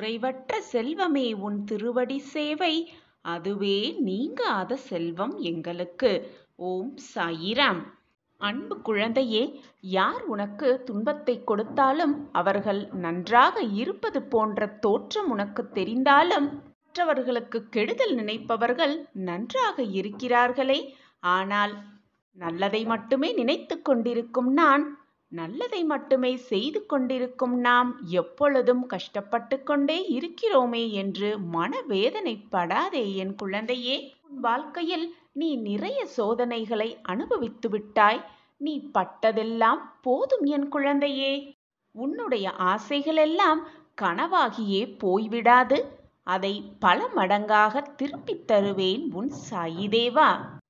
குறைவற்ற செல்வமே உன் திருவடி சேவை, அதுவே நீங்காத செல்வம் எங்களுக்கு. ஓம் சாயிராம். அன்பு குழந்தையே, யார் உனக்கு துன்பத்தை கொடுத்தாலும் அவர்கள் நன்றாக இருப்பது போன்ற தோற்றம் உனக்கு தெரிந்தாலும், மற்றவர்களுக்கு கெடுதல் நினைப்பவர்கள் நன்றாக இருக்கிறார்களே. ஆனால் நல்லதை மட்டுமே நினைத்து கொண்டிருக்கும் நான், நல்லதை மட்டுமே செய்து கொண்டிருக்கும் நாம் எப்பொழுதும் கஷ்டப்பட்டு கொண்டே இருக்கிறோமே என்று மனவேதனைப்படாதே என் குழந்தையே. உன் வாழ்க்கையில் நீ நிறைய சோதனைகளை அனுபவித்து விட்டாய். நீ பட்டதெல்லாம் போதும் என் குழந்தையே. உன்னுடைய ஆசைகளெல்லாம் கனவாகியே போய்விடாது. அதை பல மடங்காக திருப்பித் தருவேன் உன் சாயி தேவா.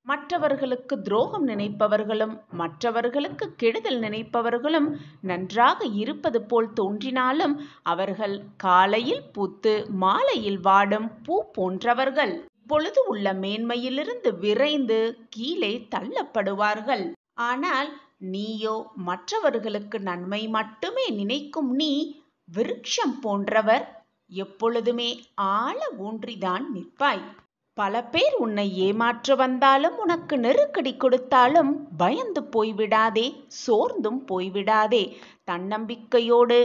மற்றவர்களுக்கு துரோகம் நினைப்பவர்களும் மற்றவர்களுக்கு கெடுதல் நினைப்பவர்களும் நன்றாக இருப்பது போல் தோன்றினாலும் அவர்கள் காலையில் பூத்து மாலையில் வாடும் பூ போன்றவர்கள். இப்பொழுது உள்ள மேன்மையிலிருந்து விரைந்து கீழே தள்ளப்படுவார்கள். ஆனால் நீயோ மற்றவர்களுக்கு நன்மை மட்டுமே நினைக்கும் நீ விருட்சம் போன்றவர். எப்பொழுதுமே ஆழ ஊன்றிதான் நிற்பாய். பல பேர் உன்னை ஏமாற்ற வந்தாலும், உனக்கு நெருக்கடி கொடுத்தாலும் பயந்து போய்விடாதே, சோர்ந்தும் போய்விடாதே. தன்னம்பிக்கையோடு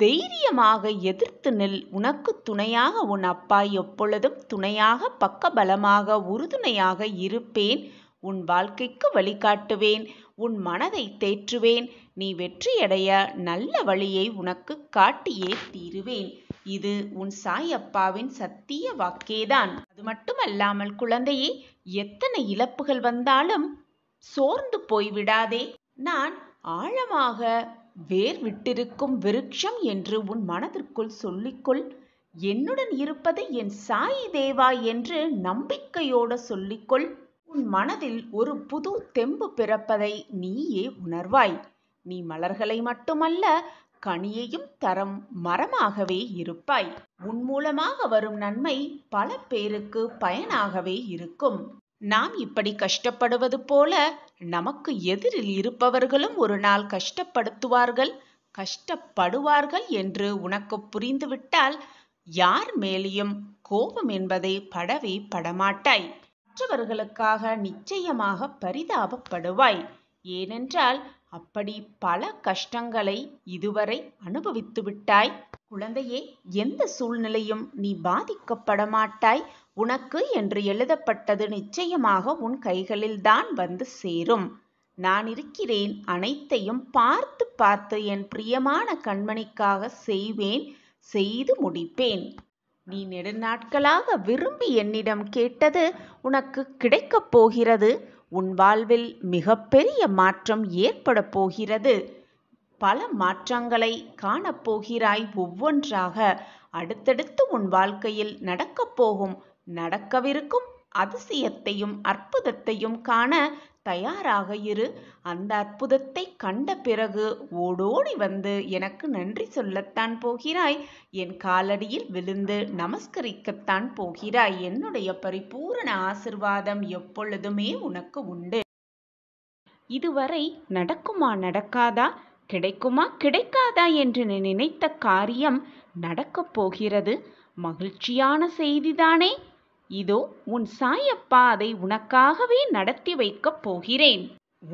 தைரியமாக எதிர்த்து நில். உனக்கு துணையாக உன் அப்பா எப்பொழுதும் துணையாக, பக்கபலமாக, உறுதுணையாக இருப்பேன். உன் வாழ்க்கைக்கு வழிகாட்டுவேன். உன் மனதை தேற்றுவேன். நீ வெற்றியடைய நல்ல வழியை உனக்கு காட்டியே தீருவேன். இது உன் சாயப்பாவின் சத்திய வாக்கேதான். அது மட்டுமல்லாமல் குழந்தையே, எத்தனை இழப்புகள் வந்தாலும் சோர்ந்து போய்விடாதே. நான் ஆழமாக வேர் விட்டிருக்கும் விருட்சம் என்று உன் மனதிற்குள் சொல்லிக்கொள். என்னுடன் இருப்பது என் சாயி தேவா என்று நம்பிக்கையோடு சொல்லிக்கொள். உன் மனதில் ஒரு புது தெம்பு பிறப்பதை நீயே உணர்வாய். நீ மலர்களை மட்டுமல்ல, கனியையும் தரும் மரமாகவே இருப்பாய். உன் மூலமாக வரும் நன்மை பல பேருக்கு பயனாகவே இருக்கும். நாம் இப்படி கஷ்டப்படுவது போல நமக்கு எதிரில் இருப்பவர்களும் ஒரு நாள் கஷ்டப்படுத்துவார்கள், கஷ்டப்படுவார்கள் என்று உனக்கு புரிந்துவிட்டால் யார் மேலேயும் கோபம் என்பதை படவே படமாட்டாய். மற்றவர்களுக்காக நிச்சயமாக பரிதாபப்படுவாய். ஏனென்றால் அப்படி பல கஷ்டங்களை இதுவரை அனுபவித்து விட்டாய். குழந்தையே, எந்த சூழ்நிலையும் நீ பாதிக்கப்பட மாட்டாய். உனக்கு என்று எழுதப்பட்டது நிச்சயமாக உன் கைகளில்தான் வந்து சேரும். நான் இருக்கிறேன். அனைத்தையும் பார்த்து பார்த்து என் பிரியமான கண்மணிக்காக செய்வேன், செய்து முடிப்பேன். நீ நெடுநாட்களாக விரும்பி என்னிடம் கேட்டது உனக்கு கிடைக்கப் போகிறது. உன் வாழ்வில் மிகப்பெரிய மாற்றம் ஏற்பட போகிறது. பல மாற்றங்களை காணப்போகிறாய். ஒவ்வொன்றாக அடுத்தடுத்து உன் வாழ்க்கையில் நடக்கப் போகும், நடக்கவிருக்கும் அதிசயத்தையும் அற்புதத்தையும் காண தயாராக இரு. அந்த அற்புதத்தை கண்ட பிறகு ஓடோடி வந்து எனக்கு நன்றி சொல்லத்தான் போகிறாய். என் காலடியில் விழுந்து நமஸ்கரிக்கத்தான் போகிறாய். என்னுடைய பரிபூரண ஆசிர்வாதம் எப்பொழுதுமே உனக்கு உண்டு. இதுவரை நடக்குமா நடக்காதா, கிடைக்குமா கிடைக்காதா என்று நீ நினைத்த காரியம் நடக்கப் போகிறது. மகிழ்ச்சியான செய்திதானே? இதோ உன் சாயப்பா அதை உனக்காகவே நடத்தி வைக்கப் போகிறேன்.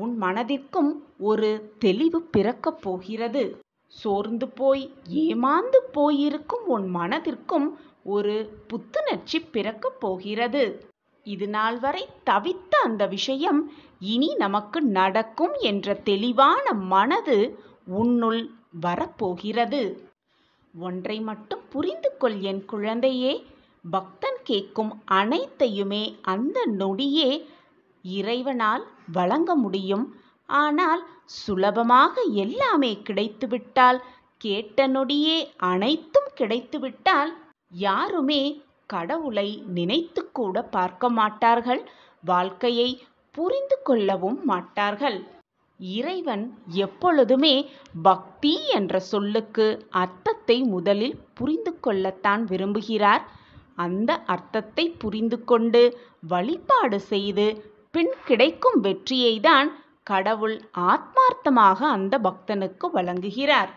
உன் மனதிற்கும் ஒரு தெளிவு பிறக்கப் போகிறது. சோர்ந்து போய் ஏமாந்து போயிருக்கும் உன் மனதிற்கும் ஒரு புத்துணர்ச்சி பிறக்கப் போகிறது. இது நாள் வரை தவித்த அந்த விஷயம் இனி நமக்கு நடக்கும் என்ற தெளிவான மனது உன்னுள் வரப்போகிறது. ஒன்றை மட்டும் புரிந்து கொள் என் குழந்தையே. பக்தன் கேட்கும் அனைத்தையுமே அந்த நொடியே இறைவனால் வழங்க முடியும். ஆனால் சுலபமாக எல்லாமே கிடைத்துவிட்டால், கேட்ட நொடியே அனைத்தும் கிடைத்துவிட்டால் யாருமே கடவுளை நினைத்து கூட பார்க்க மாட்டார்கள். வாழ்க்கையை புரிந்து கொள்ளவும் மாட்டார்கள். இறைவன் எப்பொழுதுமே பக்தி என்ற சொல்லுக்கு அர்த்தத்தை முதலில் புரிந்து கொள்ளத்தான் விரும்புகிறார். அந்த அர்த்தத்தை புரிந்து கொண்டு வழிபாடு செய்து பின் கிடைக்கும் வெற்றியை தான் கடவுள் ஆத்மார்த்தமாக அந்த பக்தனுக்கு வழங்குகிறார்.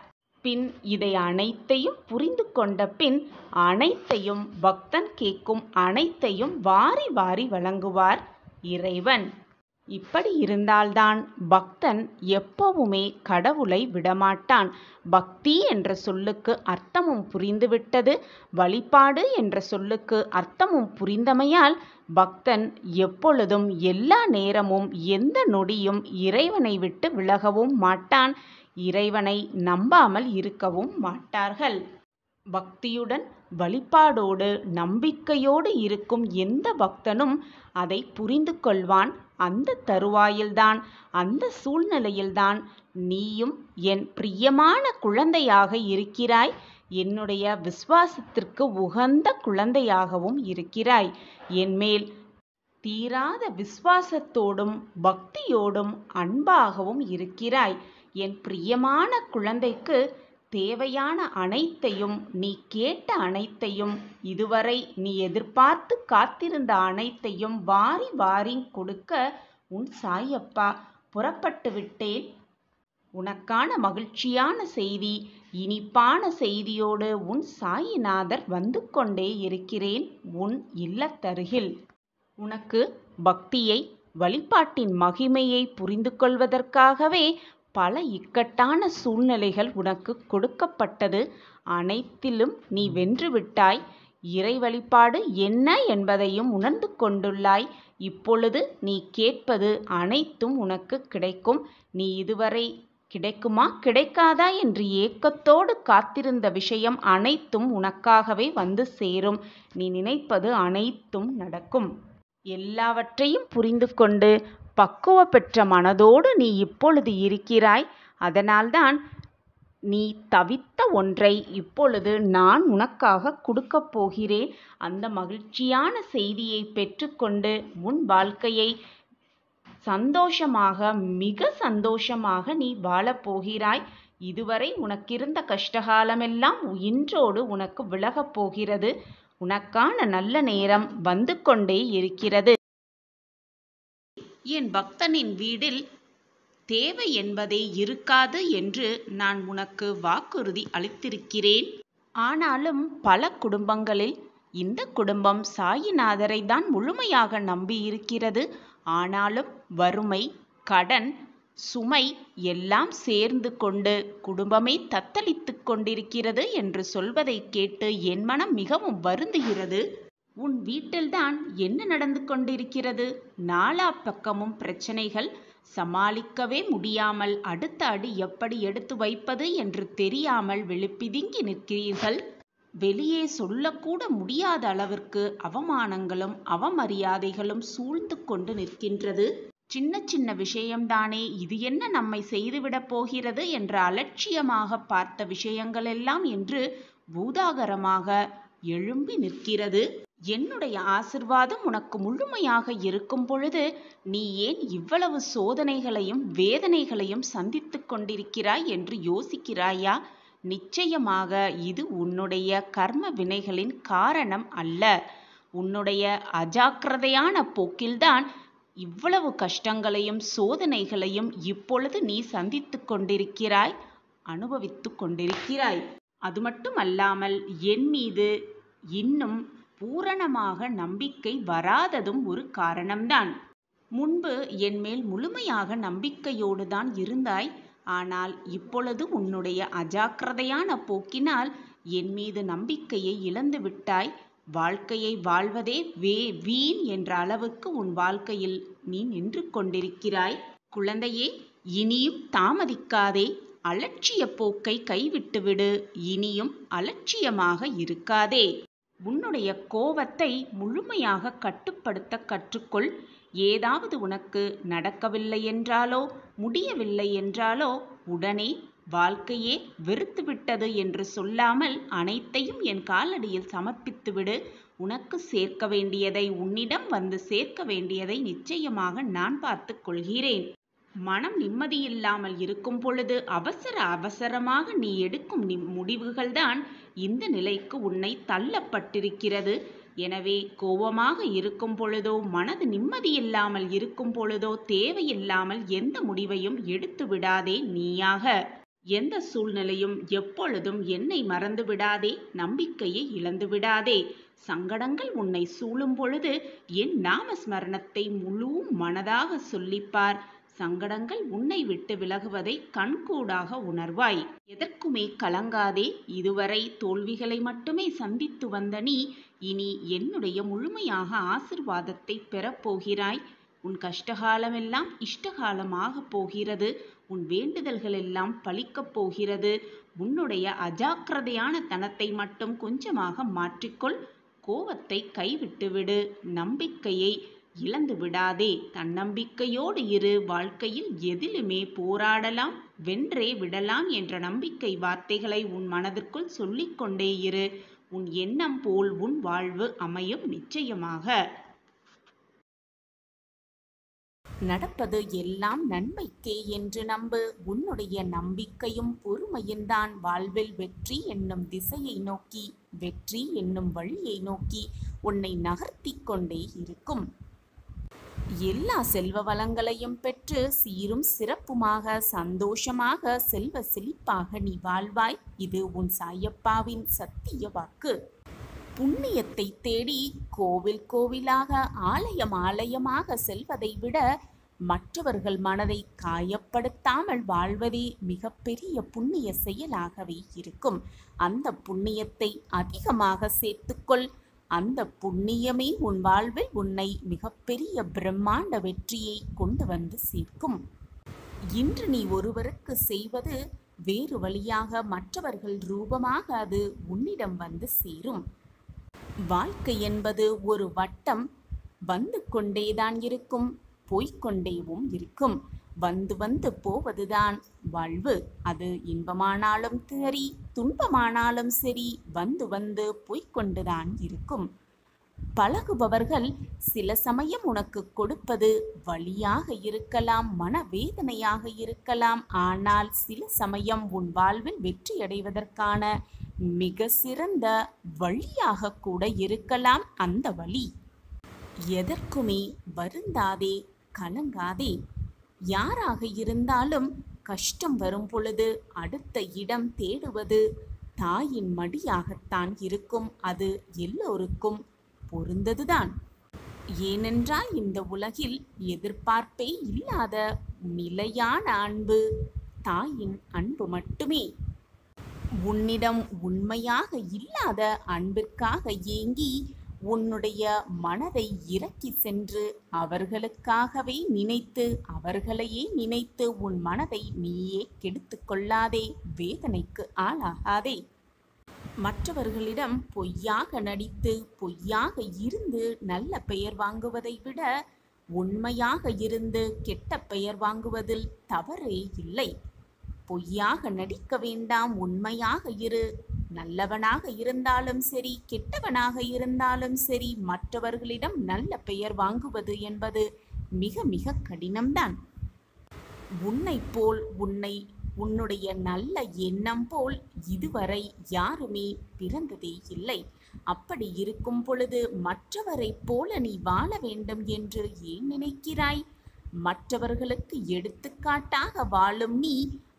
பின் இதை அனைத்தையும் புரிந்து கொண்ட பின் அனைத்தையும் பக்தன் கேட்கும் அனைத்தையும் வாரி வாரி வழங்குவார் இறைவன். இப்படி இருந்தால்தான் பக்தன் எப்பவுமே கடவுளை விடமாட்டான். பக்தி என்ற சொல்லுக்கு அர்த்தமும் புரிந்துவிட்டது. வழிபாடு என்ற சொல்லுக்கு அர்த்தமும் புரிந்தமையால் பக்தன் எப்பொழுதும் எல்லா நேரமும் எந்த நொடியும் இறைவனை விட்டு விலகவும் மாட்டான். இறைவனை நம்பாமல் இருக்கவும் மாட்டார்கள். பக்தியுடன் வழிபாடோடு நம்பிக்கையோடு இருக்கும் எந்த பக்தனும் அதை புரிந்து கொள்வான். அந்த தருவாயில்தான், அந்த சூழ்நிலையில்தான் நீயும் என் பிரியமான குழந்தையாக இருக்கிறாய். என்னுடைய விசுவாசத்திற்கு உகந்த குழந்தையாகவும் இருக்கிறாய். என்மேல் தீராத விசுவாசத்தோடும் பக்தியோடும் அன்பாகவும் இருக்கிறாய். என் பிரியமான குழந்தைக்கு தேவையான அனைத்தையும், நீ கேட்ட அனைத்தையும், இதுவரை நீ எதிர்பார்த்து காத்திருந்த அனைத்தையும் வாரி வாரி கொடுக்க உன் சாயப்பா புறப்பட்டு விட்டேன். உனக்கான மகிழ்ச்சியான செய்தி, இனிப்பான செய்தியோடு உன் சாயிநாதர் வந்து கொண்டே இருக்கிறேன் உன் இல்லத்தருகில். உனக்கு பக்தியை, வழிபாட்டின் மகிமையை புரிந்து கொள்வதற்காகவே பல இக்கட்டான சூழ்நிலைகள் உனக்கு கொடுக்கப்பட்டது. அனைத்திலும் நீ வென்றுவிட்டாய். இறை வழிபாடு என்ன என்பதையும் உணர்ந்து கொண்டுள்ளாய். இப்பொழுது நீ கேட்பது அனைத்தும் உனக்கு கிடைக்கும். நீ இதுவரை கிடைக்குமா கிடைக்காதா என்று ஏக்கத்தோடு காத்திருந்த விஷயம் அனைத்தும் உனக்காகவே வந்து சேரும். நீ நினைப்பது அனைத்தும் நடக்கும். எல்லாவற்றையும் புரிந்து கொண்டு பக்குவ பெற்ற மனதோடு நீ இப்பொழுது இருக்கிறாய். அதனால்தான் நீ தவித்த ஒன்றை இப்பொழுது நான் உனக்காக கொடுக்கப் போகிறேன். அந்த மகிழ்ச்சியான செய்தியை பெற்றுக்கொண்டு உன் வாழ்க்கையை சந்தோஷமாக, மிக சந்தோஷமாக நீ வாழப்போகிறாய். இதுவரை உனக்கிருந்த கஷ்டகாலமெல்லாம் இன்றோடு உனக்கு விலகப் போகிறது. உனக்கான நல்ல நேரம் வந்து கொண்டே இருக்கிறது. என் பக்தனின் வீட்டில் தேவை என்பதே இருக்காது என்று நான் உனக்கு வாக்குறுதி அளித்திருக்கிறேன். ஆனாலும் பல குடும்பங்களில் இந்த குடும்பம் சாயிநாதரை தான் முழுமையாக நம்பியிருக்கிறது. ஆனாலும் வறுமை, கடன், சுமை எல்லாம் சேர்ந்து கொண்டு குடும்பமே தத்தளித்து கொண்டிருக்கிறது என்று சொல்வதை கேட்டு என் மனம் மிகவும் வருந்துகிறது. உன் வீட்டில்தான் என்ன நடந்து கொண்டிருக்கிறது? நாலா பக்கமும் பிரச்சனைகள். சமாளிக்கவே முடியாமல் அடுத்த அடி எப்படி எடுத்து வைப்பது என்று தெரியாமல் விழிப்பிதுங்கி நிற்கிறீர்கள். வெளியே சொல்லக்கூட முடியாத அளவிற்கு அவமானங்களும் அவமரியாதைகளும் சூழ்ந்து கொண்டு நிற்கின்றது. சின்ன சின்ன விஷயம்தானே, இது என்ன நம்மை செய்துவிடப் போகிறது என்ற அலட்சியமாக பார்த்த விஷயங்களெல்லாம் என்று பூதாகரமாக எழும்பி நிற்கிறது. என்னுடைய ஆசிர்வாதம் உனக்கு முழுமையாக இருக்கும் பொழுது நீ ஏன் இவ்வளவு சோதனைகளையும் வேதனைகளையும் சந்தித்து கொண்டிருக்கிறாய் என்று யோசிக்கிறாயா? நிச்சயமாக இது உன்னுடைய கர்ம வினைகளின் காரணம் அல்ல. உன்னுடைய அஜாக்கிரதையான போக்கில்தான் இவ்வளவு கஷ்டங்களையும் சோதனைகளையும் இப்பொழுது நீ சந்தித்து கொண்டிருக்கிறாய், அனுபவித்து கொண்டிருக்கிறாய். அது மட்டுமல்லாமல் என் மீது இன்னும் பூரணமாக நம்பிக்கை வராததும் ஒரு காரணம்தான். முன்பு என் மேல் முழுமையாக நம்பிக்கையோடு தான் இருந்தாய். ஆனால் இப்பொழுது உன்னுடைய அஜாக்கிரதையான போக்கினால் என் மீது நம்பிக்கையை இழந்து விட்டாய். வாழ்க்கையை வாழ்வதே வீண் என்ற அளவுக்கு உன் வாழ்க்கையில் நீ நின்று கொண்டிருக்கிறாய். குழந்தையே, இனியும் தாமதிக்காதே. அலட்சிய போக்கை கைவிட்டுவிடு. இனியும் அலட்சியமாக இருக்காதே. உன்னுடைய கோபத்தை முழுமையாக கட்டுப்படுத்த கற்றுக்கொள். ஏதாவது உனக்கு நடக்கவில்லை என்றாலோ முடியவில்லை என்றாலோ உடனே வாழ்க்கையே வெறுத்துவிட்டது என்று சொல்லாமல் அனைத்தையும் என் காலடியில் சமர்ப்பித்துவிடு. உனக்கு சேர்க்க வேண்டியதை, உன்னிடம் வந்து சேர்க்க வேண்டியதை நிச்சயமாக நான் பார்த்து கொள்கிறேன். மனம் நிம்மதியில்லாமல் இருக்கும் பொழுது அவசரமாக நீ எடுக்கும் முடிவுகள்தான் இந்த நிலைக்கு உன்னை தள்ளப்பட்டிருக்கிறது. எனவே கோபமாக இருக்கும் பொழுதோ, மனது நிம்மதியில்லாமல் இருக்கும் பொழுதோ தேவையில்லாமல் எந்த முடிவையும் எடுத்து விடாதே நீயாக. எந்த சூழ்நிலையும் எப்பொழுதும் என்னை மறந்து விடாதே, நம்பிக்கையை இழந்து விடாதே. சங்கடங்கள் உன்னை சூழும் பொழுது என் நாமஸ்மரணத்தை முழு மனதாக சொல்லிப்பார். சங்கடங்கள் உன்னை விட்டு விலகுவதை கண்கூடாக உணர்வாய். எதற்குமே கலங்காதே. இதுவரை தோல்விகளை மட்டுமே சந்தித்து வந்த நீ இனி என்னுடைய முழுமையாக ஆசிர்வாதத்தை பெறப்போகிறாய். உன் கஷ்டகாலமெல்லாம் இஷ்டகாலமாக போகிறது. உன் வேண்டுதல்கள் எல்லாம் பலிக்கப் போகிறது. உன்னுடைய அஜாக்கிரதையான தனத்தை மட்டும் கொஞ்சமாக மாற்றிக்கொள். கோபத்தை கைவிட்டுவிடு. நம்பிக்கையை இழந்து விடாதே. தன்னம்பிக்கையோடு இரு. வாழ்க்கையில் எதிலுமே போராடலாம், வென்றே விடலாம் என்ற நம்பிக்கை வார்த்தைகளை உன் மனதிற்குள் சொல்லிக்கொண்டே இரு. உன் எண்ணம் போல் உன் வாழ்வு அமையும் நிச்சயமாக. நடப்பது எல்லாம் நன்மைக்கே என்று நம்பு. உன்னுடைய நம்பிக்கையும் பொறுமையும்தான் வாழ்வில் வெற்றி என்னும் திசையை நோக்கி, வெற்றி என்னும் வழியை நோக்கி உன்னை நகர்த்தி கொண்டே இருக்கும். எல்லா செல்வ வளங்களையும் பெற்று சீரும் சிறப்புமாக சந்தோஷமாக செல்வ செழிப்பாக நீ வாழ்வாய். இது உன் சாயப்பாவின் சத்திய வாக்கு. புண்ணியத்தை தேடி கோவில் கோவிலாக ஆலயம் ஆலயமாக செல்வதை விட மற்றவர்கள் மனதை காயப்படுத்தாமல் வாழ்வதே மிகப்பெரிய புண்ணிய செயலாகவே இருக்கும். அந்த புண்ணியத்தை அதிகமாக சேர்த்துக்கொள். அந்த புண்ணியமே உன் வாழ்வில் உன்னை மிகப்பெரிய பிரம்மாண்ட வெற்றியை கொண்டு வந்து சேர்க்கும். இன்று நீ ஒருவருக்கு செய்வது வேறு வழியாக மற்றவர்கள் ரூபமாக அது உன்னிடம் வந்து சேரும். வாழ்க்கை என்பது ஒரு வட்டம். வந்து கொண்டேதான் இருக்கும், போய்கொண்டேவும் இருக்கும். வந்து வந்து போவதுதான் வாழ்வு. அது இன்பமானாலும் சரி, துன்பமானாலும் சரி, வந்து வந்து போய்கொண்டுதான் இருக்கும். பழகுபவர்கள் சில சமயம் உனக்கு கொடுப்பது வலியாக இருக்கலாம், மனவேதனையாக இருக்கலாம். ஆனால் சில சமயம் உன் வாழ்வில் வெற்றியடைவதற்கான மிக சிறந்த வழியாக கூட இருக்கலாம் அந்த வழி. எதற்குமே வருந்தாதே, கலங்காதே. யாராக இருந்தாலும் கஷ்டம் வரும் பொழுது அடுத்த இடம் தேடுவது தாயின் மடியாகத்தான் இருக்கும். அது எல்லோருக்கும் பொருந்ததுதான். ஏனென்றால் இந்த உலகில் எதிர்பார்ப்பே இல்லாத நிலையான அன்பு தாயின் அன்பு மட்டுமே. உன்னிடம் உண்மையாக இல்லாத அன்பிற்காக ஏங்கி உன்னுடைய மனதை இறக்கி சென்று அவர்களுக்காகவே நினைத்து அவர்களையே நினைத்து உன் மனதை நீயே கெடுத்து கொள்ளாதே, வேதனைக்கு ஆளாகாதே. மற்றவர்களிடம் பொய்யாக நடித்து பொய்யாக இருந்து நல்ல பெயர் வாங்குவதை விட உண்மையாக இருந்து கெட்ட பெயர் வாங்குவதில் தவறே இல்லை. பொய்யாக நடிக்க வேண்டாம், உண்மையாக இரு. நல்லவனாக இருந்தாலும் சரி, கெட்டவனாக இருந்தாலும் சரி, மற்றவர்களிடம் நல்ல பெயர் வாங்குவது என்பது மிக மிக கடினம்தான். உன்னை போல் உன்னுடைய நல்ல எண்ணம் போல் இதுவரை யாருமே பிறந்ததே இல்லை. அப்படி இருக்கும் பொழுது மற்றவரை போல நீ வாழ வேண்டும் என்று ஏன் நினைக்கிறாய்? மற்றவர்களுக்கு எடுத்துக்காட்டாக வாழும் நீ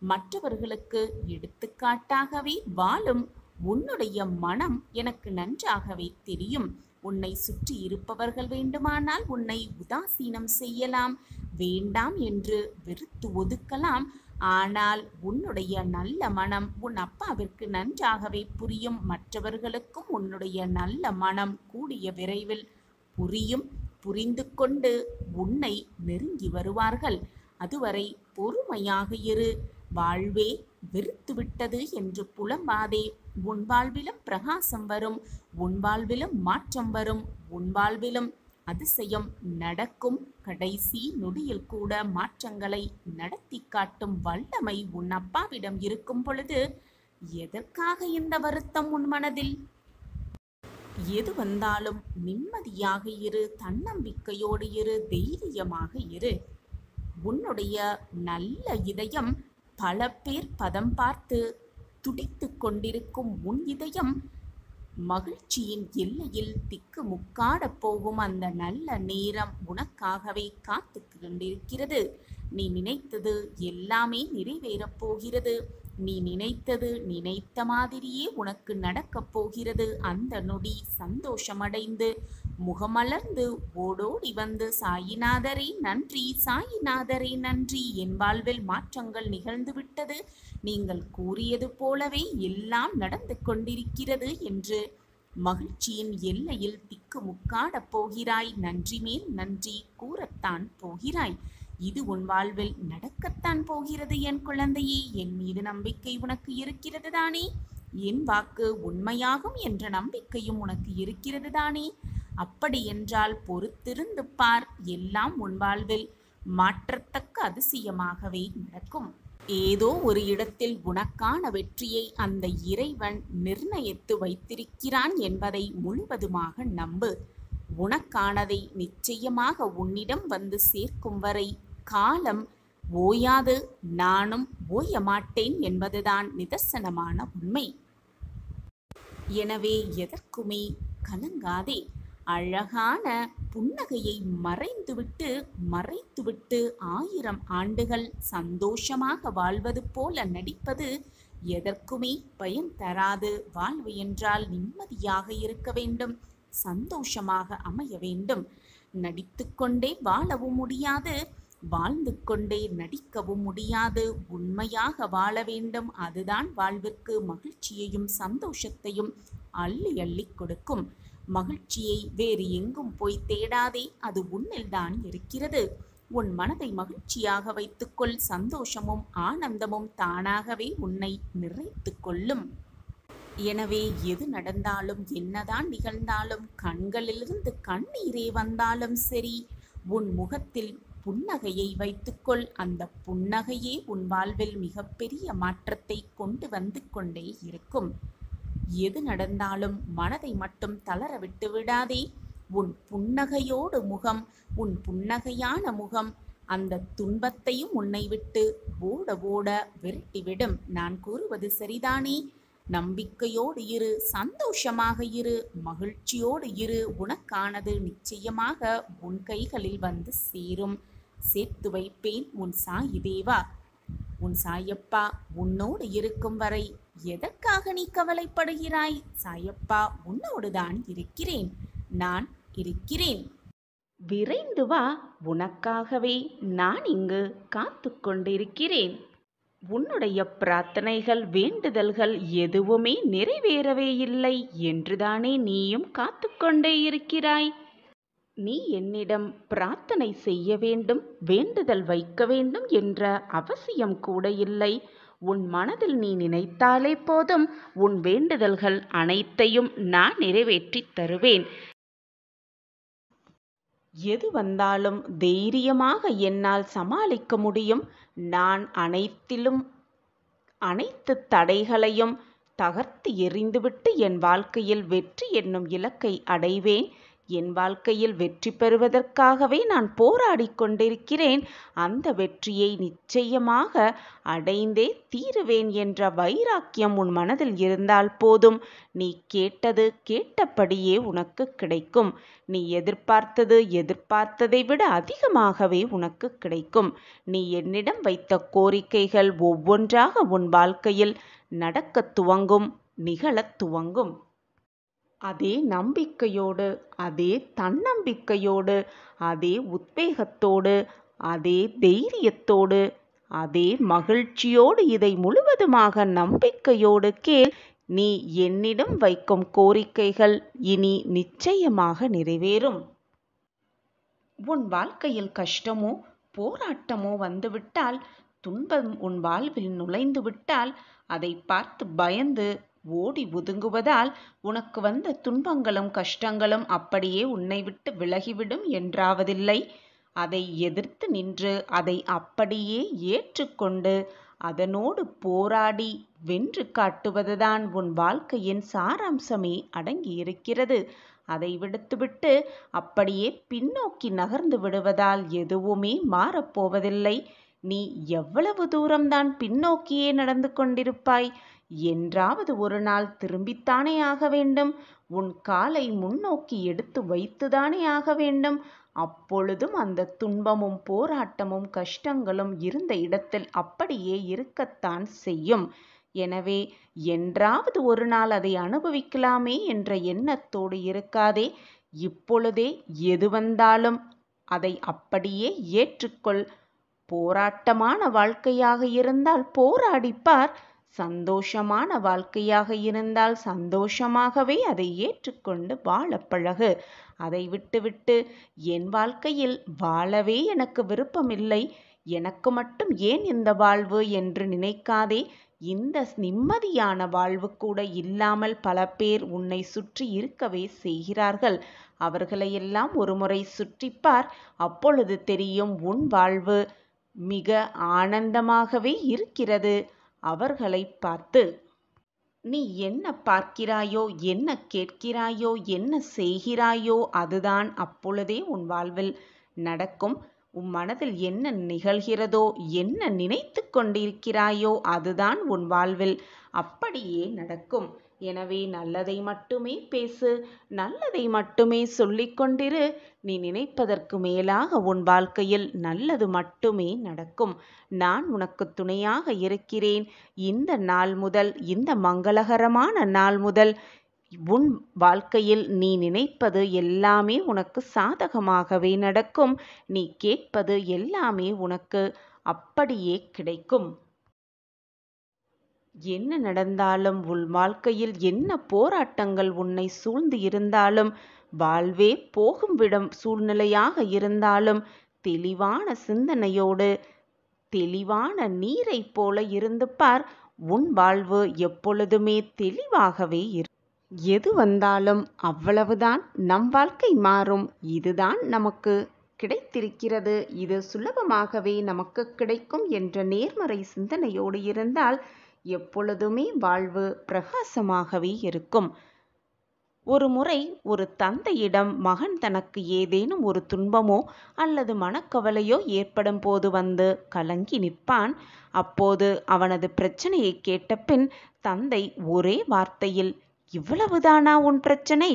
மற்றவர்களுக்கு எடுத்துக்காட்டாகவே வாழும் உன்னுடைய மனம் எனக்கு நன்றாகவே தெரியும். உன்னை சுற்றி இருப்பவர்கள் வேண்டுமானால் உன்னை உதாசீனம் செய்யலாம், வேண்டாம் என்று வெறுத்து ஒதுக்கலாம். ஆனால் உன்னுடைய நல்ல மனம் உன் அப்பாவிற்கு நன்றாகவே புரியும். மற்றவர்களுக்கும் உன்னுடைய நல்ல மனம் கூடிய விரைவில் புரியும். புரிந்து கொண்டு உன்னை நெருங்கி வருவார்கள். அதுவரை பொறுமையாக இரு. வாழ்வே வெறுத்துவிட்டது என்று புலம்பாதே. உன் வாழ்விலும் பிரகாசம் வரும், உன் வாழ்விலும் மாற்றம் வரும், உன் வாழ்விலும் அதிசயம் நடக்கும். கடைசி நொடியில் கூட மாற்றங்களை நடத்தி காட்டும் வல்லமை உன் அப்பாவிடம் இருக்கும் பொழுது எதற்காக இந்த வருத்தம் உன் மனதில்? எது வந்தாலும் நிம்மதியாக இரு, தன்னம்பிக்கையோடு இரு, தைரியமாக இரு. உன்னுடைய நல்ல இதயம் பல பேர் பதம் பார்த்து துடித்து கொண்டிருக்கும் உன் இதயம் மகிழ்ச்சியின் எல்லையில் திக்கு முக்காட போகும் அந்த நல்ல நேரம் உனக்காகவே காத்து கொண்டிருக்கிறது. நீ நினைத்தது எல்லாமே நிறைவேறப் போகிறது. நீ நினைத்தது நினைத்த மாதிரியே உனக்கு நடக்கப் போகிறது. அந்த நொடி சந்தோஷமடைந்து முகமலர்ந்து ஓடோடி வந்து சாயிநாதரே நன்றி, சாயிநாதரே நன்றி, என் வாழ்வில் மாற்றங்கள் நிகழ்ந்துவிட்டது, நீங்கள் கூறியது போலவே எல்லாம் நடந்து கொண்டிருக்கிறது என்று மகிழ்ச்சியின் எல்லையில் திக்குமுக்காடப் போகிறாய். நன்றி மேல் நன்றி கூறத்தான் போகிறாய். இது உன் வாழ்வில் நடக்கத்தான் போகிறது என் குழந்தையே. என் மீது நம்பிக்கை உனக்கு இருக்கிறது தானே? என் வாக்கு உண்மையாகும் என்ற நம்பிக்கையும் உனக்கு இருக்கிறது தானே? அப்படி என்றால் பொறுத்திருந்து பார், எல்லாம் உன் வாழ்வில் மாற்றத்தக்க அதிசயமாகவே நடக்கும். ஏதோ ஒரு இடத்தில் உனக்கான வெற்றியை அந்த இறைவன் நிர்ணயித்து வைத்திருக்கிறான் என்பதை முழுவதுமாக நம்பு. உனக்கானதை நிச்சயமாக உன்னிடம் வந்து சேர்க்கும் வரை காலம் ஓயாது, நானும் ஓய மாட்டேன் என்பதுதான் நிதர்சனமான உண்மை. எனவே எதற்குமே கலங்காதே. அழகான புன்னகையை மறைத்துவிட்டு 1000 ஆண்டுகள் சந்தோஷமாக வாழ்வது போல நடிப்பது எதற்குமே பயன் தராது. வாழ்வு என்றால் நிம்மதியாக இருக்க வேண்டும், சந்தோஷமாக அமைய வேண்டும். நடித்துக்கொண்டே வாழவும் முடியாது, வாழ்ந்து கொண்டே நடிக்கவும் முடியாது. உண்மையாக வாழ வேண்டும். அதுதான் வாழ்விற்கு மகிழ்ச்சியையும் சந்தோஷத்தையும் அள்ளி அள்ளி கொடுக்கும். மகிழ்ச்சியை வேறு எங்கும் போய் தேடாதே, அது உன்னில்தான் இருக்கிறது. உன் மனதை மகிழ்ச்சியாக வைத்துக்கொள். சந்தோஷமும் ஆனந்தமும் தானாகவே உன்னை நிறைத்து கொள்ளும். எனவே எது நடந்தாலும் என்னதான் நிகழ்ந்தாலும் கண்களிலிருந்து கண்ணீரே வந்தாலும் சரி, உன் முகத்தில் புன்னகையை வைத்துக்கொள். அந்த புன்னகையே உன் வாழ்வில் மிகப்பெரிய மாற்றத்தை கொண்டு வந்து கொண்டே இருக்கும். எது நடந்தாலும் மனதை மட்டும் தளர விட்டு விடாதே. உன் புன்னகையோடு முகம், உன் புன்னகையான முகம் அந்த துன்பத்தையும் உன்னை விட்டு ஓட ஓட விரட்டிவிடும். நான் கூறுவது சரிதானே? நம்பிக்கையோடு இரு, சந்தோஷமாக இரு, மகிழ்ச்சியோடு இரு. உனக்கானது நிச்சயமாக உன் கைகளில் வந்து சேரும். சேர்த்து வைப்பேன் உன் சாயி தேவா. உன் சாயப்பா உன்னோடு இருக்கும் வரை எதற்காக நீ கவலைப்படுகிறாய்? சாயப்பா உன்னோடுதான் இருக்கிறேன், நான் இருக்கிறேன். விரைந்து வா, உனக்காகவே நான் இங்கு காத்து கொண்டிருக்கிறேன். உன்னுடைய பிரார்த்தனைகள் வேண்டுதல்கள் எதுவுமே நிறைவேறவே இல்லை என்றுதானே நீயும் காத்து கொண்டே இருக்கிறாய்? நீ என்னிடம் பிரார்த்தனை செய்ய வேண்டும், வேண்டுதல் வைக்க வேண்டும் என்ற அவசியம் கூட இல்லை. உன் மனதில் நீ நினைத்தாலே போதும், உன் வேண்டுதல்கள் அனைத்தையும் நான் நிறைவேற்றித் தருவேன். எது வந்தாலும் தைரியமாக என்னால் சமாளிக்க முடியும். நான் அனைத்து தடைகளையும் தகர்த்து எறிந்துவிட்டு என் வாழ்க்கையில் வெற்றி என்னும் இலக்கை அடைவேன். என் வாழ்க்கையில் வெற்றி பெறுவதற்காகவே நான் போராடி கொண்டிருக்கிறேன். அந்த வெற்றியை நிச்சயமாக அடைந்தே தீருவேன் என்ற வைராக்கியம் உன் மனதில் இருந்தால் போதும். நீ கேட்டது கேட்டபடியே உனக்கு கிடைக்கும். நீ எதிர்பார்த்ததை விட அதிகமாகவே உனக்கு கிடைக்கும். நீ என்னிடம் வைத்த கோரிக்கைகள் ஒவ்வொன்றாக உன் வாழ்க்கையில் நடக்கத் துவங்கும், நிகழத் துவங்கும். அதே நம்பிக்கையோடு, அதே தன்னம்பிக்கையோடு, அதே உத்வேகத்தோடு, அதே தைரியத்தோடு, அதே மகிழ்ச்சியோடு இதை முழுவதுமாக நம்பிக்கையோடு கேள். நீ என்னிடம் வைக்கும் கோரிக்கைகள் இனி நிச்சயமாக நிறைவேறும். உன் வாழ்க்கையில் கஷ்டமோ போராட்டமோ வந்துவிட்டால், துன்பம் உன் வாழ்வில் நுழைந்து விட்டால், அதை பார்த்து பயந்து ஓடி ஒதுங்குவதால் உனக்கு வந்த துன்பங்களும் கஷ்டங்களும் அப்படியே உன்னை விட்டு விலகிவிடும் என்றாவதில்லை. அதை எதிர்த்து நின்று அதை அப்படியே ஏற்றுக்கொண்டு அதனோடு போராடி வென்று காட்டுவதுதான் உன் வாழ்க்கையின் சாராம்சமே அடங்கியிருக்கிறது. அதை விடுத்துவிட்டு அப்படியே பின்னோக்கி நகர்ந்து விடுவதால் எதுவுமே மாறப்போவதில்லை. நீ எவ்வளவு தூரம்தான் பின்னோக்கியே நடந்து கொண்டிருப்பாய்? என்றாவது ஒரு நாள் திரும்பித்தானே ஆக வேண்டும். உன் காலை முன்னோக்கி எடுத்து வைத்துதானே ஆக வேண்டும். அப்பொழுதும் அந்த துன்பமும் போராட்டமும் கஷ்டங்களும் இருந்த இடத்தில் அப்படியே இருக்கத்தான் செய்யும். எனவே என்றாவது ஒரு நாள் அதை அனுபவிக்கலாமே என்ற எண்ணத்தோடு இருக்காதே. இப்பொழுதே எது வந்தாலும் அதை அப்படியே ஏற்றுக்கொள். போராட்டமான வாழ்க்கையாக இருந்தால் போராடிப்பார். சந்தோஷமான வாழ்க்கையாக இருந்தால் சந்தோஷமாகவே அதை ஏற்றுக்கொண்டு வாழ பழகு. அதை விட்டுவிட்டு என் வாழ்க்கையில் வாழவே எனக்கு விருப்பமில்லை, எனக்கு மட்டும் ஏன் இந்த வாழ்வு என்று நினைக்காதே. இந்த நிம்மதியான வாழ்வு கூட இல்லாமல் பல பேர் உன்னை சுற்றி இருக்கவே செய்கிறார்கள். அவர்களையெல்லாம் ஒருமுறை சுற்றிப்பார். அப்பொழுது தெரியும் உன் வாழ்வு மிக ஆனந்தமாகவே இருக்கிறது. அவர்களை பார்த்து நீ என்ன பார்க்கிறாயோ, என்ன கேட்கிறாயோ, என்ன செய்கிறாயோ அதுதான் அப்பொழுதே உன் வாழ்வில் நடக்கும். உன் மனதில் என்ன நிகழ்கிறதோ, என்ன நினைத்து கொண்டிருக்கிறாயோ அதுதான் உன் வாழ்வில் அப்படியே நடக்கும். எனவே நல்லதை மட்டுமே பேசு, நல்லதை மட்டுமே சொல்லிக்கொண்டிரு. நீ நினைப்பதற்கு மேலாக உன் வாழ்க்கையில் நல்லது மட்டுமே நடக்கும். நான் உனக்கு துணையாக இருக்கிறேன். இந்த நாள் முதல், இந்த மங்களகரமான நாள் முதல் உன் வாழ்க்கையில் நீ நினைப்பது எல்லாமே உனக்கு சாதகமாகவே நடக்கும். நீ கேட்பது எல்லாமே உனக்கு அப்படியே கிடைக்கும். என்ன நடந்தாலும், உன் வாழ்க்கையில் என்ன போராட்டங்கள் உன்னை சூழ்ந்து இருந்தாலும், வாழ்வே போகும் விடம் சூழ்நிலையாக இருந்தாலும், தெளிவான சிந்தனையோடு தெளிவான நீரை போல இருந்து பார். உன் வாழ்வு எப்பொழுதுமே தெளிவாகவே எது வந்தாலும் அவ்வளவுதான். நம் வாழ்க்கை மாறும். இதுதான் நமக்கு கிடைத்திருக்கிறது, இது சுலபமாகவே நமக்கு கிடைக்கும் என்ற நேர்மறை சிந்தனையோடு இருந்தால் எப்பொழுதுமே வாழ்வு பிரகாசமாகவே இருக்கும். ஒரு முறை ஒரு தந்தையிடம் மகன் தனக்கு ஏதேனும் ஒரு துன்பமோ அல்லது மனக்கவலையோ ஏற்படும் போது வந்து கலங்கி நிற்பான். அப்போது அவனது பிரச்சனையை கேட்டபின் தந்தை ஒரே வார்த்தையில், இவ்வளவுதானா உன் பிரச்சனை,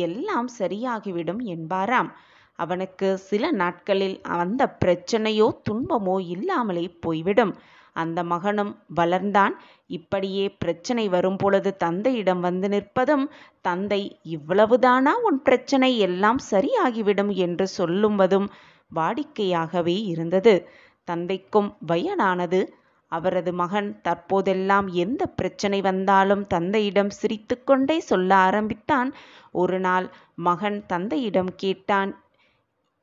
எல்லாம் சரியாகிவிடும் என்பாராம். அவனுக்கு சில நாட்களில் அந்த பிரச்சனையோ துன்பமோ இல்லாமலே போய்விடும். அந்த மகனும் வளர்ந்தான். இப்படியே பிரச்சனை வரும் பொழுது தந்தையிடம் வந்து நிற்பதும், தந்தை இவ்வளவுதானா உன் பிரச்சனை, எல்லாம் சரியாகிவிடும் என்று சொல்லுவதும் வாடிக்கையாகவே இருந்தது. தந்தைக்கும் வயதானது. அவரது மகன் தற்போதெல்லாம் எந்த பிரச்சனை வந்தாலும் தந்தையிடம் சிரித்து கொண்டே சொல்ல ஆரம்பித்தான். ஒரு நாள் மகன் தந்தையிடம் கேட்டான்,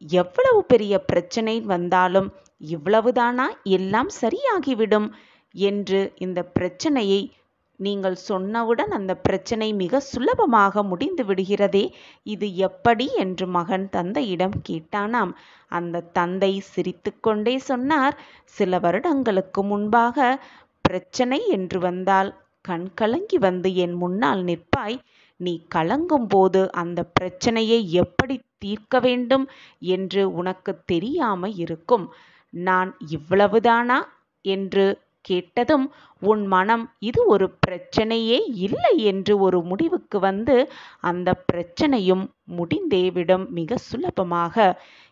எவ்வளவு பெரிய பிரச்சனை வந்தாலும் இவ்வளவுதானா, எல்லாம் சரியாகிவிடும் என்று இந்த பிரச்சனையை நீங்கள் சொன்னவுடன் அந்த பிரச்சனை மிக சுலபமாக முடிந்து விடுகிறதே, இது எப்படி என்று மகன் தந்தையிடம் கேட்டானாம். அந்த தந்தை சிரித்து கொண்டே சொன்னார், சில வருடங்களுக்கு முன்பாக பிரச்சனை என்று வந்தால் கண் கலங்கி வந்து என் முன்னால் நிற்பாய். நீ கலங்கும் போது அந்த பிரச்சனையை எப்படி தீர்க்க வேண்டும் என்று உனக்கு தெரியாமல் இருக்கும். நான் இவ்வளவுதானா என்று கேட்டதும் உன் மனம் இது ஒரு பிரச்சனையே இல்லை என்று ஒரு முடிவுக்கு வந்து அந்த பிரச்சனையும் முடிந்தேவிடும் மிக சுலபமாக.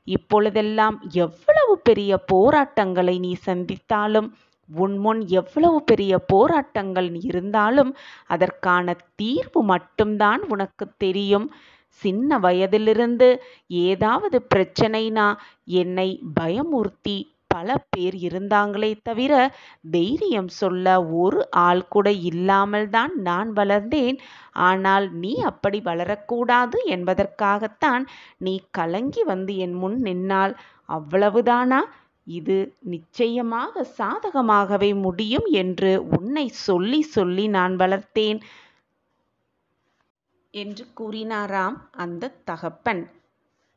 இப்பொழுதெல்லாம் எவ்வளவு பெரிய போராட்டங்களை நீ சந்தித்தாலும், உன் முன் எவ்வளவு பெரிய போராட்டங்கள் இருந்தாலும் அதற்கான தீர்வு மட்டும்தான் உனக்கு தெரியும். சின்ன வயதிலிருந்து ஏதாவது பிரச்சனைனா என்னை பயமுறுத்தி பல பேர் இருந்தாங்களே தவிர தைரியம் சொல்ல ஒரு ஆள் கூட இல்லாமல் தான் நான் வளர்ந்தேன். ஆனால் நீ அப்படி வளரக்கூடாது என்பதற்காகத்தான் நீ கலங்கி வந்து என் முன் நின்னால், அவ்வளவுதானா, இது நிச்சயமாக சாதகமாகவே முடியும் என்று உன்னை சொல்லி சொல்லி நான் வளர்த்தேன் என்று கூறினாராம் அந்த தகப்பன்.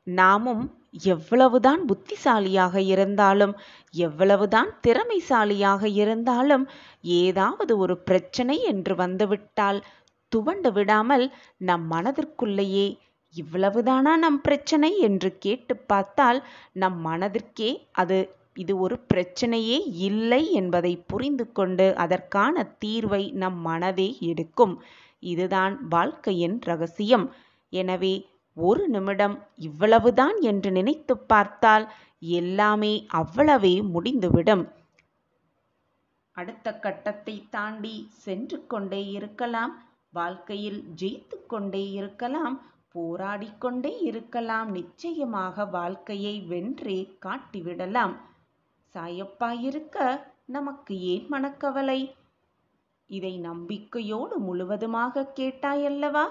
நாமும் எவ்வளவுதான் புத்திசாலியாக இருந்தாலும், எவ்வளவுதான் திறமைசாலியாக இருந்தாலும், ஏதாவது ஒரு பிரச்சனை என்று வந்துவிட்டால் துவண்டு விடாமல் நம் மனதிற்குள்ளேயே இவ்வளவுதானா நம் பிரச்சனை என்று கேட்டு பார்த்தால் நம் மனதிற்கே இது ஒரு பிரச்சனையே இல்லை என்பதை புரிந்து கொண்டு அதற்கான தீர்வை நம் மனதே எடுக்கும். இதுதான் வாழ்க்கையின் ரகசியம். எனவே ஒரு நிமிடம் இவ்வளவுதான் என்று நினைத்து பார்த்தால் எல்லாமே அவ்வளவே முடிந்துவிடும். அடுத்த கட்டத்தை தாண்டி சென்று கொண்டே இருக்கலாம். வாழ்க்கையில் ஜெயித்து கொண்டே இருக்கலாம். போராடிக்கொண்டே இருக்கலாம். நிச்சயமாக வாழ்க்கையை வென்றே காட்டிவிடலாம். சாயப்பாயிருக்க நமக்கு ஏன் மனக்கவலை? இதை நம்பிக்கையோடு முழுவதுமாக கேட்டாயல்லவா?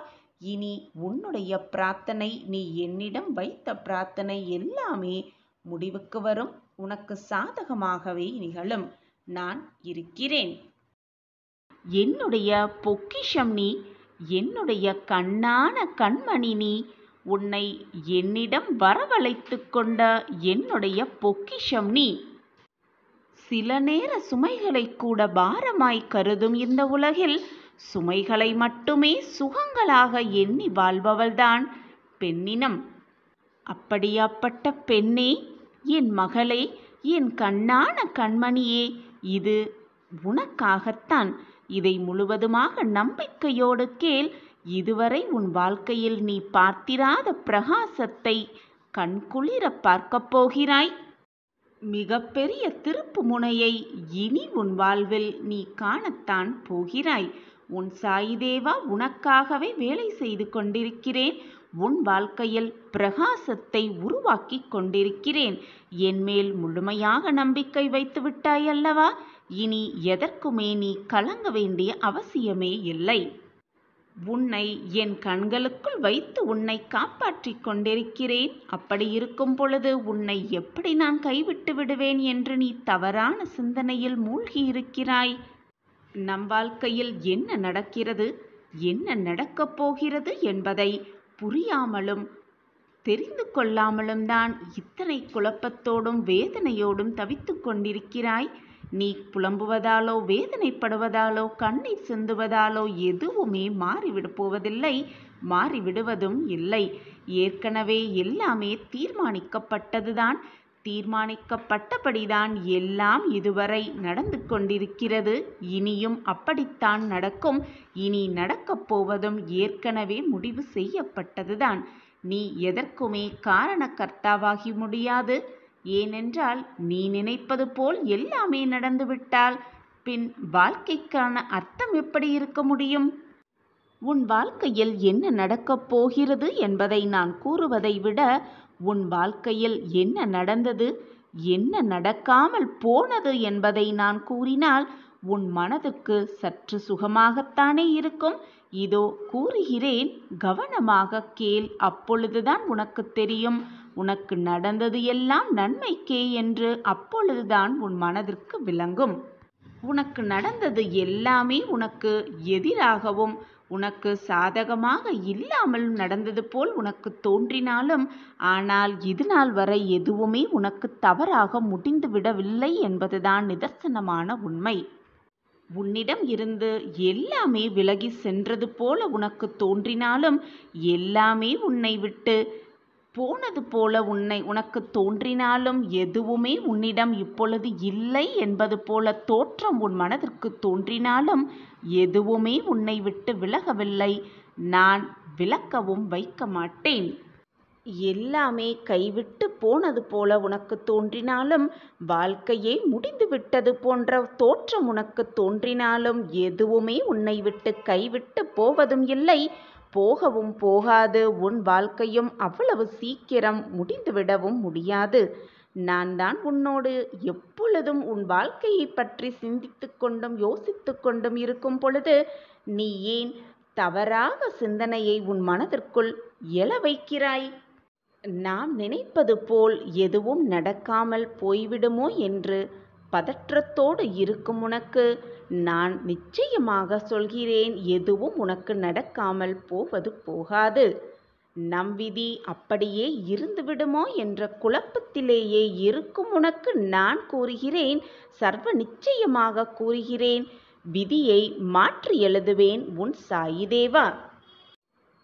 இனி உன்னுடைய பிரார்த்தனை, நீ என்னிடம் வைத்த பிரார்த்தனை எல்லாமே முடிவுக்கு வரும். உனக்கு சாதகமாகவே நிகழும். நான் இருக்கிறேன். என்னுடைய பொக்கிஷம் நீ, என்னுடைய கண்ணான கண்மணி நீ. உன்னை என்னிடம் வரவழைத்து கொண்ட என்னுடைய பொக்கிஷம் நீ. சில நேர சுமைகளை கூட பாரமாய் கருதும் இந்த உலகில் சுமைகளை மட்டுமே சுகங்களாக எண்ணி வாழ்பவள்தான் பெண்ணினம். அப்படியாப்பட்ட பெண்ணே, என் மகளே, என் கண்ணான கண்மணியே, இது உனக்காகத்தான். இதை முழுவதுமாக நம்பிக்கையோடு கேள். இதுவரை உன் வாழ்க்கையில் நீ பார்த்திராத பிரகாசத்தை கண்குளிர பார்க்கப் போகிறாய். மிகப்பெரிய திருப்பு முனையை இனி உன் வாழ்வில் நீ காணத்தான் போகிறாய். உன் சாயிதேவா உனக்காகவே வேலை செய்து கொண்டிருக்கிறேன். உன் வாழ்க்கையில் பிரகாசத்தை உருவாக்கி கொண்டிருக்கிறேன். என்மேல் முழுமையாக நம்பிக்கை வைத்து விட்டாய் அல்லவா? இனி எதற்குமே நீ கலங்க வேண்டிய அவசியமே இல்லை. உன்னை என் கண்களுக்குள் வைத்து உன்னை காப்பாற்றி கொண்டிருக்கிறேன். அப்படி இருக்கும் பொழுது உன்னை எப்படி நான் கைவிட்டு விடுவேன் என்று நீ தவறான சிந்தனையில் மூழ்கி இருக்கிறாய். நம் வாழ்க்கையில் என்ன நடக்கிறது, என்ன நடக்கப் போகிறது என்பதை புரியாமலும் தெரிந்து கொள்ளாமலும் தான் இத்தனை குழப்பத்தோடும் வேதனையோடும் தவித்து கொண்டிருக்கிறாய். நீ புலம்புவதாலோ வேதனைப்படுவதாலோ கண்ணீர் சிந்துவதாலோ எதுவுமே மாறிவிட போவதில்லை, மாறிவிடுவதும் இல்லை. ஏற்கனவே எல்லாமே தீர்மானிக்கப்பட்டதுதான். தீர்மானிக்கப்பட்டபடிதான் எல்லாம் இதுவரை நடந்து கொண்டிருக்கிறது. இனியும் அப்படித்தான் நடக்கும். இனி நடக்கப் போவதும் ஏற்கனவே முடிவு செய்யப்பட்டதுதான். நீ எதற்குமே காரணக்கர்த்தாவாகி முடியாது. ஏனென்றால் நீ நினைப்பது போல் எல்லாமே நடந்துவிட்டால் பின் வாழ்க்கைக்கான அர்த்தம் எப்படி இருக்க முடியும்? உன் வாழ்க்கையில் என்ன நடக்கப் போகிறது என்பதை நான் கூறுவதை விட உன் வாழ்க்கையில் என்ன நடந்தது, என்ன நடக்காமல் போனது என்பதை நான் கூறினால் உன் மனதுக்கு சற்று சுகமாகத்தானே இருக்கும். இதோ கூறுகிறேன், கவனமாக கேள். அப்பொழுதுதான் உனக்கு தெரியும், உனக்கு நடந்தது எல்லாம் நன்மைக்கே என்று அப்பொழுதுதான் உன் மனதிற்கு விளங்கும். உனக்கு நடந்தது எல்லாமே உனக்கு எதிராகவும் உனக்கு சாதகமாக இல்லாமல் நடந்தது போல் உனக்கு தோன்றினாலும், ஆனால் இதுநாள் வரை எதுவுமே உனக்கு தவறாக முடிந்து விடவில்லை என்பதுதான் நிதர்சனமான உண்மை. உன்னிடம் இருந்து எல்லாமே விலகி சென்றது போல உனக்கு தோன்றினாலும், எல்லாமே உன்னை விட்டு போனது போல உனக்கு தோன்றினாலும், எதுவுமே உன்னிடம் இப்பொழுது இல்லை என்பது போல தோற்றம் உன் மனதிற்கு தோன்றினாலும், எதுவுமே உன்னை விட்டு விலகவில்லை. நான் விலக்கவும் வைக்க மாட்டேன். எல்லாமே கைவிட்டு போனது போல உனக்கு தோன்றினாலும், வாழ்க்கையே முடிந்து விட்டது போன்ற தோற்றம் உனக்கு தோன்றினாலும், எதுவுமே உன்னை விட்டு கைவிட்டு போவதும் இல்லை, போகவும் போகாது. உன் வாழ்க்கையும் அவ்வளவு சீக்கிரம் முடிந்துவிடவும் முடியாது. நான் தான் உன்னோடு எப்பொழுதும் உன் வாழ்க்கையை பற்றி சிந்தித்து கொண்டும் யோசித்து கொண்டும் இருக்கும் பொழுது நீ ஏன் தவறாக சிந்தனையை உன் மனதிற்குள் எழ வைக்கிறாய்? நாம் நினைப்பது போல் எதுவும் நடக்காமல் போய்விடுமோ என்று பதற்றத்தோடு இருக்கும் உனக்கு நான் நிச்சயமாக சொல்கிறேன், எதுவும் உனக்கு நடக்காமல் போவது போகாது. நம் விதி அப்படியே இருந்து விடுமோ என்ற குழப்பத்திலேயே இருக்கும் உனக்கு நான் கூறுகிறேன், சர்வ நிச்சயமாக கூறுகிறேன், விதியை மாற்றி எழுதுவேன் உன் சாயிதேவா.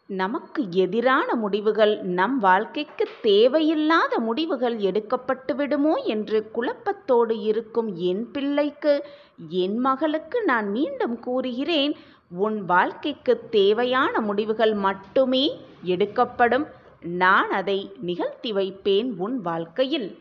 நமக்கு எதிரான முடிவுகள், நம் வாழ்க்கைக்கு தேவையில்லாத முடிவுகள் எடுக்கப்பட்டு விடுமோ என்று குழப்பத்தோடு இருக்கும் என் பிள்ளைக்கு, என் மகளுக்கு நான் மீண்டும் கூறுகிறேன், உன் வாழ்க்கைக்கு தேவையான முடிவுகள் மட்டுமே எடுக்கப்படும். நான் அதை நிகழ்த்தி வைப்பேன் உன் வாழ்க்கையில்.